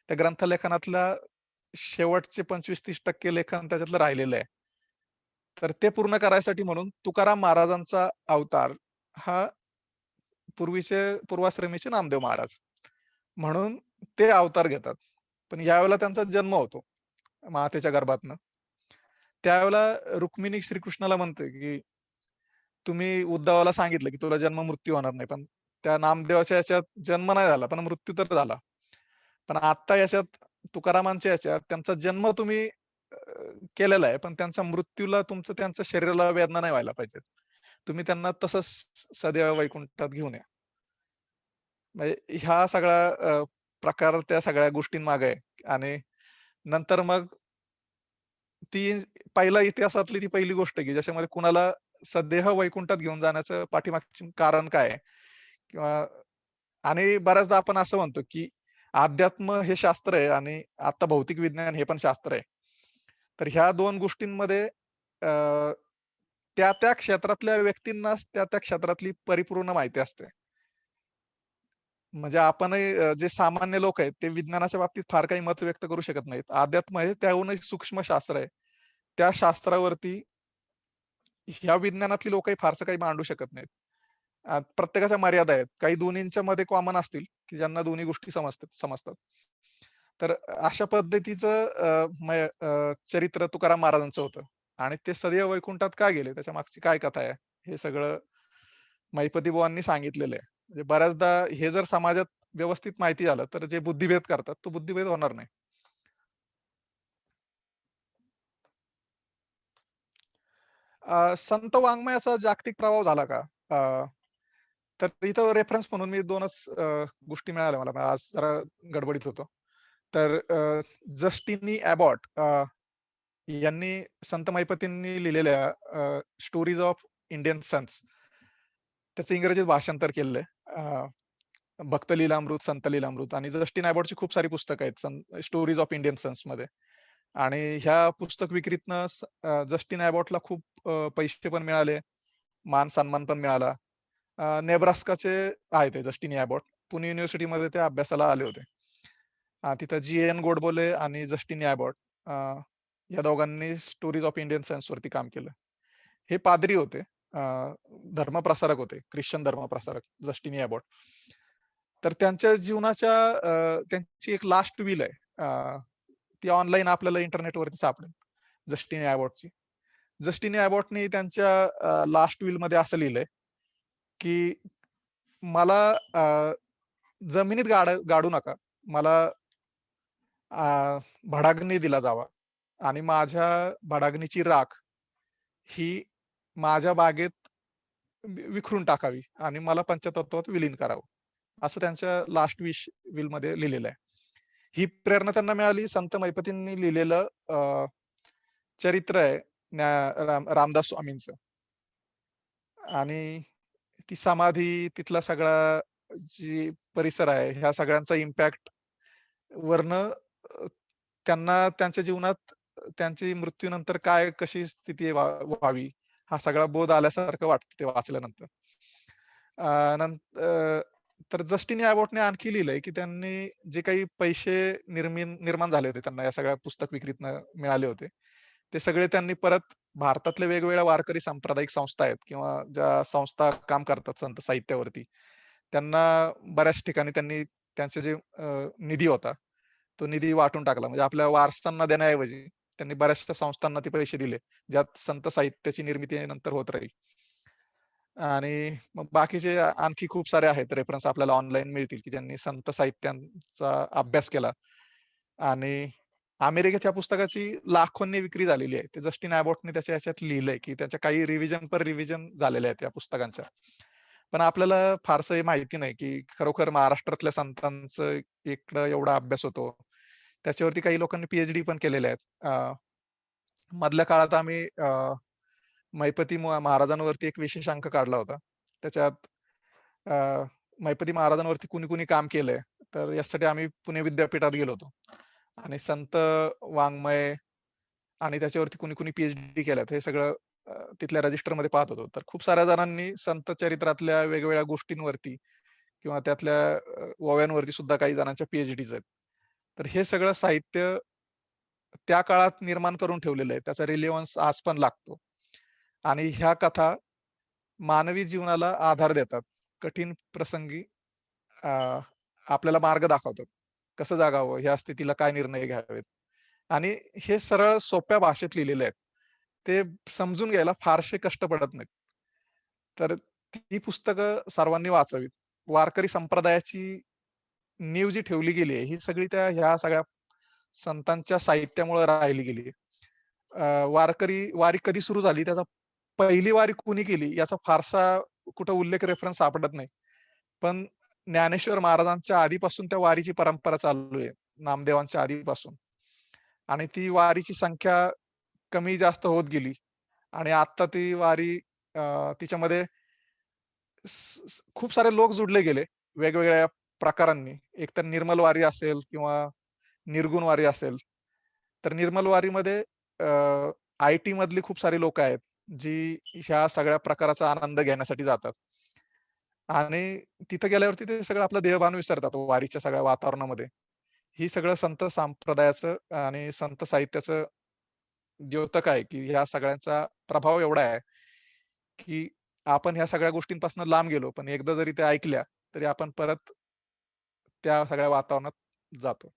त्या ग्रंथलेखनातल्या शेवटचे 25-30% लेखन त्याच्यातलं राहिलेलं आहे. तर ते पूर्ण करायसाठी म्हणून तुकाराम महाराजांचा अवतार हा पूर्वाश्रमीचे नामदेव महाराज म्हणून ते अवतार घेतात. पण यावेळेला त्यांचा जन्म होतो मातेच्या गर्भातनं. त्यावेळेला रुक्मिणी श्रीकृष्णाला म्हणते, की तुम्ही उद्धवाला सांगितलं, की तुला जन्म मृत्यू होणार नाही. पण त्या नामदेवाच्या याच्यात जन्म नाही झाला, पण मृत्यू तर झाला. पण आता याच्यात तुकारामांच्या याच्यात त्यांचा जन्म तुम्ही अ, केलेला आहे, पण त्यांचा मृत्यूला तुमचं त्यांच्या शरीराला वेदना नाही व्हायला पाहिजेत. तुम्ही त्यांना तसंच सदैव वैकुंठात घेऊन या. म्हणजे ह्या सगळा प्रकार त्या सगळ्या गोष्टींमागे आहे आणि नंतर मग ती पहिला इतिहासातली ती पहिली गोष्ट आहे, की ज्याच्यामध्ये कुणाला सदेह वैकुंठात घेऊन जाण्याचं पाठीमागचे कारण काय आहे? किंवा आणि बऱ्याचदा आपण असं म्हणतो, की अध्यात्म हे शास्त्र आहे आणि आता भौतिक विज्ञान हे पण शास्त्र आहे. तर ह्या 2 गोष्टींमध्ये अ, त्या-त्या क्षेत्रातल्या व्यक्तींनाच त्या-त्या क्षेत्रातली परिपूर्ण माहिती असते. म्हणजे आपणही जे सामान्य लोक आहेत, ते विज्ञानाच्या बाबतीत फार काही मत व्यक्त करू शकत नाहीत. अध्यात्म हे त्याहूनही सूक्ष्म शास्त्र आहे. त्या शास्त्रावरती ह्या विज्ञानातली लोकही फारसं काही मांडू शकत नाहीत. प्रत्येकाच्या मर्यादा आहेत. काही दोन्हींच्या मध्ये कॉमन असतील, की ज्यांना दोन्ही गोष्टी समजतात. तर अशा पद्धतीचं चरित्र तुकाराम महाराजांचं होतं आणि ते सदैव वैकुंठात का गेले? त्याच्या मागची काय कथा आहे? हे सगळं महिपती बुवांनी सांगितलेलं आहे. म्हणजे बऱ्याचदा हे जर समाजात व्यवस्थित माहिती झालं, तर जे बुद्धिभेद करतात, तो बुद्धिभेद होणार नाही. संत वाङ्मयाचा जागतिक प्रभाव झाला का? अ, तर इथं रेफरन्स म्हणून मी 2च गोष्टी मिळाल्या मला. आज जरा गडबडीत होतो. तर जस्टिनी अबॉट यांनी संत महिपतींनी लिहिलेल्या स्टोरीज ऑफ इंडियन सन्स त्याचं इंग्रजीत भाषांतर केलेलं आहे. भक्त लीलामृत, संत लीलामृत आणि जस्टिन अबॉटची खूप सारी पुस्तकं आहेत स्टोरीज ऑफ इंडियन सन्समध्ये. आणि ह्या पुस्तक विक्रीतनं जस्टिन अबॉटला खूप पैसे पण मिळाले, मान-सन्मान पण मिळाला. नेब्रास्काचे आहेत ते जस्टिन अबॉट. पुणे युनिव्हर्सिटीमध्ये ते अभ्यासाला आले होते. तिथं जी.एन. गोडबोले आणि जस्टिन अबॉट अ, या दोघांनी स्टोरीज ऑफ इंडियन सायन्स वरती काम केलं. हे पादरी होते. अ, धर्मप्रसारक होते. ख्रिश्चन धर्मप्रसारक जस्टिन अबॉट. तर त्यांच्या जीवनाच्या त्यांची एक लास्ट विल आहे. ती ऑनलाईन आपल्याला इंटरनेटवरती सापडेल. जस्टिन अबॉटची. जस्टिन अबॉटनी त्यांच्या लास्ट विलमध्ये असं लिहिलंय, की मला जमिनीत गाडू नका. मला भडाग्नी दिला जावा आणि माझ्या भडाग्नीची राख ही माझ्या बागेत विखरून टाकावी आणि मला पंचतत्वात विलीन करावं. असं त्यांच्या लास्ट विलमध्ये लिहिलेलं आहे. ही प्रेरणा त्यांना मिळाली संत महिपतींनी लिहिलेलं चरित्र आहे रामदास स्वामींचं आणि ती समाधी, तिथला सगळा जी परिसर आहे, ह्या सगळ्यांचा इम्पॅक्ट वरनं त्यांना त्यांच्या जीवनात त्यांची मृत्यूनंतर कशी स्थिती व्हावी, हा सगळा बोध आल्यासारखं वाटतं ते वाचल्यानंतर. अ, तर जस्टिन अबॉटने आणखी लिहिलंय, की त्यांनी जे काही पैसे निर्माण झाले होते त्यांना या सगळ्या पुस्तक विक्रीतनं मिळाले होते. ते सगळे त्यांनी परत भारतातल्या वेगवेगळ्या वारकरी सांप्रदायिक संस्था आहेत किंवा ज्या संस्था काम करतात संत साहित्यावरती. त्यांना बऱ्याच ठिकाणी त्यांनी त्यांचे जे निधी होता, तो निधी वाटून टाकला. म्हणजे आपल्या वारसांना देण्याऐवजी त्यांनी बऱ्याचशा संस्थांना ते पैसे दिले, ज्यात संत साहित्याची निर्मिती नंतर होत राहील. आणि मग बाकीचे आणखी खूप सारे आहेत रेफरन्स आपल्याला ऑनलाईन मिळतील, की ज्यांनी संत साहित्यांचा अभ्यास केला आणि अमेरिकेत ह्या पुस्तकाची लाखोंनी विक्री झालेली आहे. ते जस्टिन अबॉटने त्याच्या ह्याच्यात लिहिलंय, की त्याच्या काही रिव्हिजन झालेल्या आहेत या पुस्तकांच्या. पण आपल्याला फारसं हे माहिती नाही, की खरोखर महाराष्ट्रातल्या संतांचं इकडं एवढा अभ्यास होतो. त्याच्यावरती काही लोकांनी पी पण केलेले आहेत. मधल्या काळात आम्ही महिपती महाराजांवरती एक विशेष अंक काढला होता. त्याच्यात अ, महिपती महाराजांवरती कुणी-कुणी काम केलंय, तर यासाठी आम्ही पुणे विद्यापीठात गेलो होतो. आणि संत वाङ्मय आणि त्याच्यावरती कुणी-कुणी पी केल्यात हे सगळं तिथल्या रजिस्टरमध्ये पाहत होतो. तर खूप साऱ्या जणांनी संत चरित्रातल्या वेगवेगळ्या गोष्टींवरती किंवा त्यातल्या ओव्यांवरती सुद्धा काही जणांच्या पी-एच-डीज आहेत. तर हे सगळं साहित्य त्या काळात निर्माण करून ठेवलेलं आहे. त्याचा रिलेव्हन्स आज पण लागतो. आणि ह्या कथा मानवी जीवनाला आधार देतात. कठीण प्रसंगी अ, आपल्याला मार्ग दाखवतात. कसं जगावं, ह्या स्थितीला काय निर्णय घ्यावेत आणि हे सरळ सोप्या भाषेत लिहिलेले आहेत. ते समजून घ्यायला फारसे कष्ट पडत नाहीत. तर ती पुस्तकं सर्वांनी वाचावीत. वारकरी संप्रदायाची नीव जी ठेवली गेली आहे, ही सगळी ह्या सगळ्या संतांच्या साहित्यामुळे राहिली गेली आहे. वारी कधी सुरू झाली, त्याचा पहिली वारी कुणी केली, याचा फारसा कुठं उल्लेख रेफरन्स सापडत नाही. पण ज्ञानेश्वर महाराजांच्या आधीपासून त्या वारीची परंपरा चालू आहे. नामदेवांच्या आधीपासून आणि ती वारीची संख्या कमी जास्त होत गेली आणि आता ती वारी तिच्यामध्ये खूप सारे लोक जुडले गेले वेगवेगळ्या प्रकारांनी. एकतर निर्मल वारी असेल किंवा निर्गुण वारी असेल. तर निर्मल वारीमध्ये आय-टी मधली खूप सारी लोकं आहेत, जी ह्या सगळ्या प्रकाराचा आनंद घेण्यासाठी जातात. आणि तिथं गेल्यावरती ते सगळं आपलं देहभान विसरतात वारीच्या सगळ्या वातावरणामध्ये. ही सगळं संत संप्रदायाचं आणि संत साहित्याचं द्योतक आहे, की ह्या सगळ्यांचा प्रभाव एवढा आहे, की आपण ह्या सगळ्या गोष्टींपासून लांब गेलो, पण एकदा जरी त्या ऐकल्या, तरी आपण परत त्या सगळ्या वातावरणात जातो.